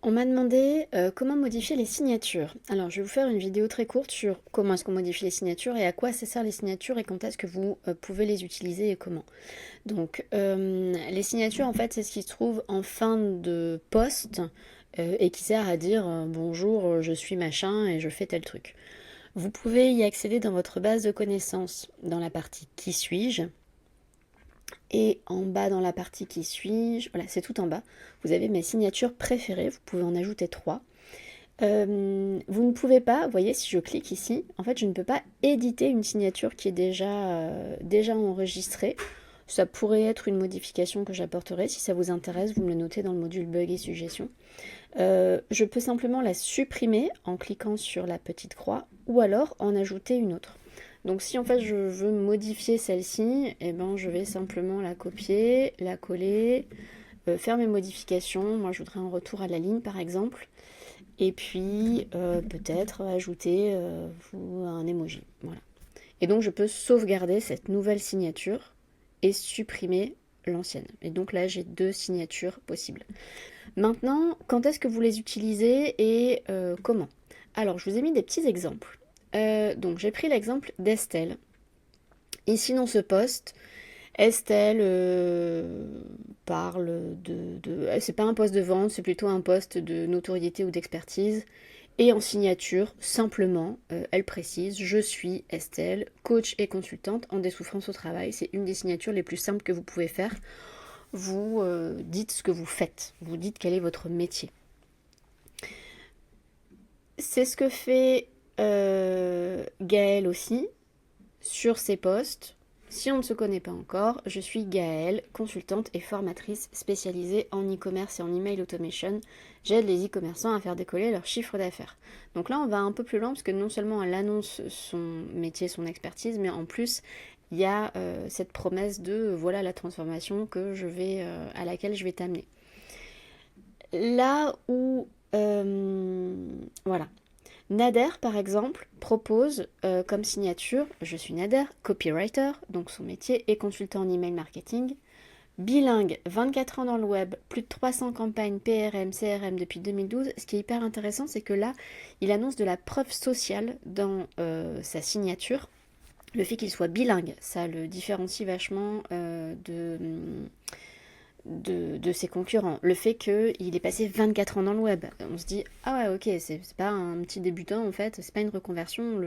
On m'a demandé comment modifier les signatures. Alors, je vais vous faire une vidéo très courte sur comment est-ce qu'on modifie les signatures et à quoi ça sert les signatures et quand est-ce que vous pouvez les utiliser et comment. Donc, les signatures, en fait, c'est ce qui se trouve en fin de poste et qui sert à dire bonjour, je suis machin et je fais tel truc. Vous pouvez y accéder dans votre base de connaissances dans la partie qui suis-je. Et en bas dans la partie qui suis-je, voilà, c'est tout en bas, vous avez mes signatures préférées, vous pouvez en ajouter 3. Vous ne pouvez pas, vous voyez, si je clique ici, en fait, je ne peux pas éditer une signature qui est déjà enregistrée. Ça pourrait être une modification que j'apporterai. Si ça vous intéresse, vous me le notez dans le module bug et suggestions. Je peux simplement la supprimer en cliquant sur la petite croix ou alors en ajouter une autre. Donc si en fait je veux modifier celle-ci, eh ben, je vais simplement la copier, la coller, faire mes modifications. Moi je voudrais un retour à la ligne par exemple. Et puis peut-être ajouter un emoji. Voilà. Et donc je peux sauvegarder cette nouvelle signature et supprimer l'ancienne. Et donc là j'ai 2 signatures possibles. Maintenant, quand est-ce que vous les utilisez et comment? Alors je vous ai mis des petits exemples. Donc j'ai pris l'exemple d'Estelle. Ici dans ce post, Estelle parle c'est pas un poste de vente, c'est plutôt un poste de notoriété ou d'expertise. Et en signature, simplement, elle précise, je suis Estelle, coach et consultante en désouffrance au travail. C'est une des signatures les plus simples que vous pouvez faire. Vous dites ce que vous faites, vous dites quel est votre métier. C'est ce que fait Gaëlle aussi sur ses posts. Si on ne se connaît pas encore, je suis Gaëlle, consultante et formatrice spécialisée en e-commerce et en email automation. J'aide les e-commerçants à faire décoller leur chiffre d'affaires. Donc là, on va un peu plus loin parce que non seulement elle annonce son métier, son expertise, mais en plus, il y a cette promesse de voilà la transformation à laquelle je vais t'amener. Là où voilà. Nader, par exemple, propose comme signature, je suis Nader, copywriter, donc son métier est consultant en email marketing, bilingue, 24 ans dans le web, plus de 300 campagnes PRM, CRM depuis 2012. Ce qui est hyper intéressant, c'est que là, il annonce de la preuve sociale dans sa signature. Le fait qu'il soit bilingue, ça le différencie vachement de ses concurrents. Le fait qu'il ait passé 24 ans dans le web. On se dit, ah ouais, ok, c'est pas un petit débutant en fait, c'est pas une reconversion,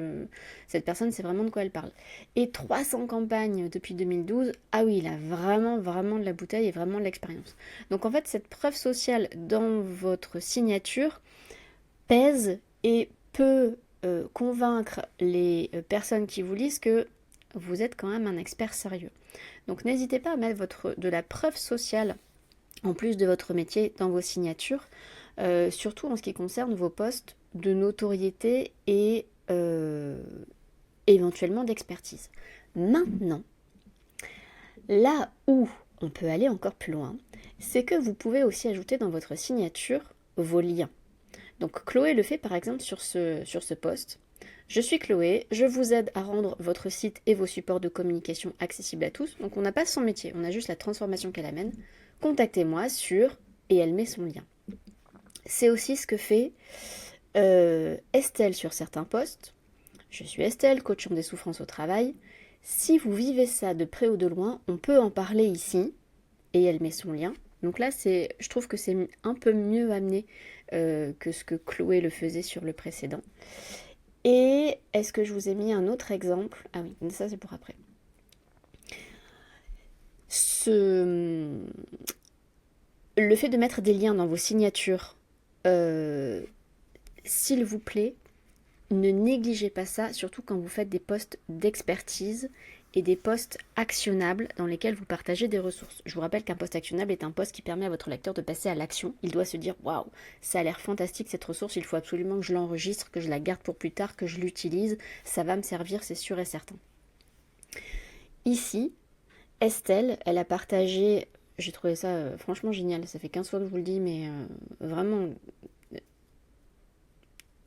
cette personne sait vraiment de quoi elle parle. Et 300 campagnes depuis 2012, ah oui, il a vraiment, vraiment de la bouteille et vraiment de l'expérience. Donc en fait, cette preuve sociale dans votre signature pèse et peut convaincre les personnes qui vous lisent que vous êtes quand même un expert sérieux. Donc n'hésitez pas à mettre de la preuve sociale en plus de votre métier dans vos signatures, surtout en ce qui concerne vos postes de notoriété et éventuellement d'expertise. Maintenant, là où on peut aller encore plus loin, c'est que vous pouvez aussi ajouter dans votre signature vos liens. Donc Chloé le fait par exemple sur ce post. Je suis Chloé, je vous aide à rendre votre site et vos supports de communication accessibles à tous. Donc on n'a pas son métier, on a juste la transformation qu'elle amène. Contactez-moi sur... et elle met son lien. C'est aussi ce que fait Estelle sur certains posts. Je suis Estelle, coach en des souffrances au travail. Si vous vivez ça de près ou de loin, on peut en parler ici. Et elle met son lien. Donc là, je trouve que c'est un peu mieux amené que ce que Chloé le faisait sur le précédent. Et est-ce que je vous ai mis un autre exemple? Ah oui, ça c'est pour après. Le fait de mettre des liens dans vos signatures, s'il vous plaît, ne négligez pas ça, surtout quand vous faites des posts d'expertise et des posts actionnables dans lesquels vous partagez des ressources. Je vous rappelle qu'un post actionnable est un post qui permet à votre lecteur de passer à l'action. Il doit se dire waouh, ça a l'air fantastique cette ressource, il faut absolument que je l'enregistre, que je la garde pour plus tard, que je l'utilise, ça va me servir, c'est sûr et certain. Ici, Estelle, elle a partagé, j'ai trouvé ça franchement génial, ça fait 15 fois que je vous le dis, mais vraiment,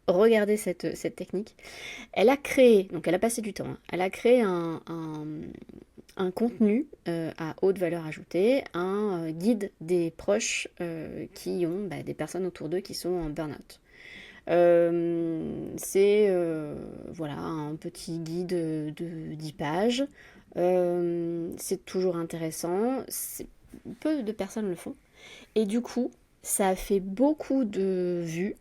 regardez cette technique. Elle a créé, donc elle a passé du temps, hein, elle a créé un contenu à haute valeur ajoutée, un guide des proches qui ont des personnes autour d'eux qui sont en burn-out. C'est voilà, un petit guide de 10 pages. C'est toujours intéressant. Peu de personnes le font. Et du coup, ça a fait beaucoup de vues.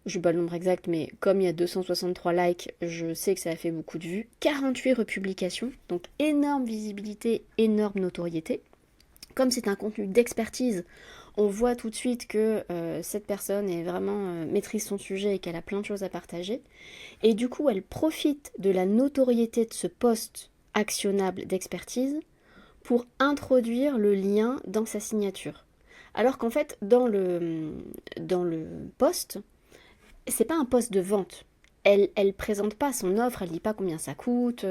Je sais pas le nombre exact, mais comme il y a 263 likes, je sais que ça a fait beaucoup de vues. 48 republications, donc énorme visibilité, énorme notoriété. Comme c'est un contenu d'expertise, on voit tout de suite que cette personne est vraiment maîtrise son sujet et qu'elle a plein de choses à partager. Et du coup, elle profite de la notoriété de ce post actionnable d'expertise pour introduire le lien dans sa signature. Alors qu'en fait, dans le post, c'est pas un post de vente. Elle présente pas son offre, elle dit pas combien ça coûte,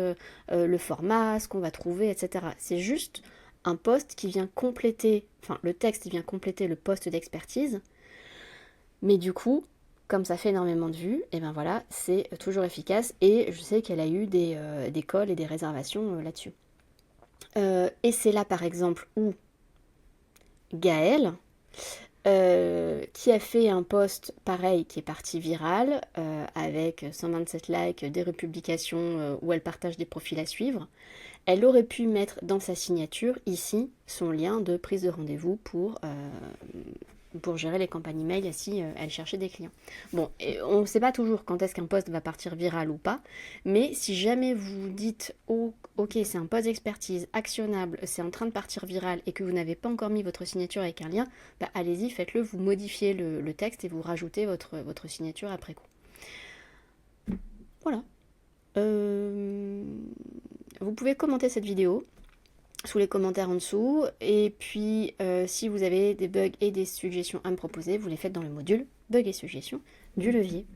le format, ce qu'on va trouver, etc. C'est juste un post qui vient compléter, enfin le texte qui vient compléter le post d'expertise. Mais du coup, comme ça fait énormément de vues, et ben voilà, c'est toujours efficace. Et je sais qu'elle a eu des calls et des réservations là-dessus. Et c'est là par exemple où Gaëlle, qui a fait un post pareil qui est parti viral avec 127 likes, des republications où elle partage des profils à suivre. Elle aurait pu mettre dans sa signature ici son lien de prise de rendez-vous pour gérer les campagnes email si elle cherchait des clients. Bon, on ne sait pas toujours quand est-ce qu'un post va partir viral ou pas, mais si jamais vous dites oh, ok, c'est un post d'expertise actionnable, c'est en train de partir viral et que vous n'avez pas encore mis votre signature avec un lien, allez-y, faites-le, vous modifiez le texte et vous rajoutez votre signature après coup. Voilà. Vous pouvez commenter cette vidéo sous les commentaires en dessous. Et puis, si vous avez des bugs et des suggestions à me proposer, vous les faites dans le module bugs et suggestions du levier.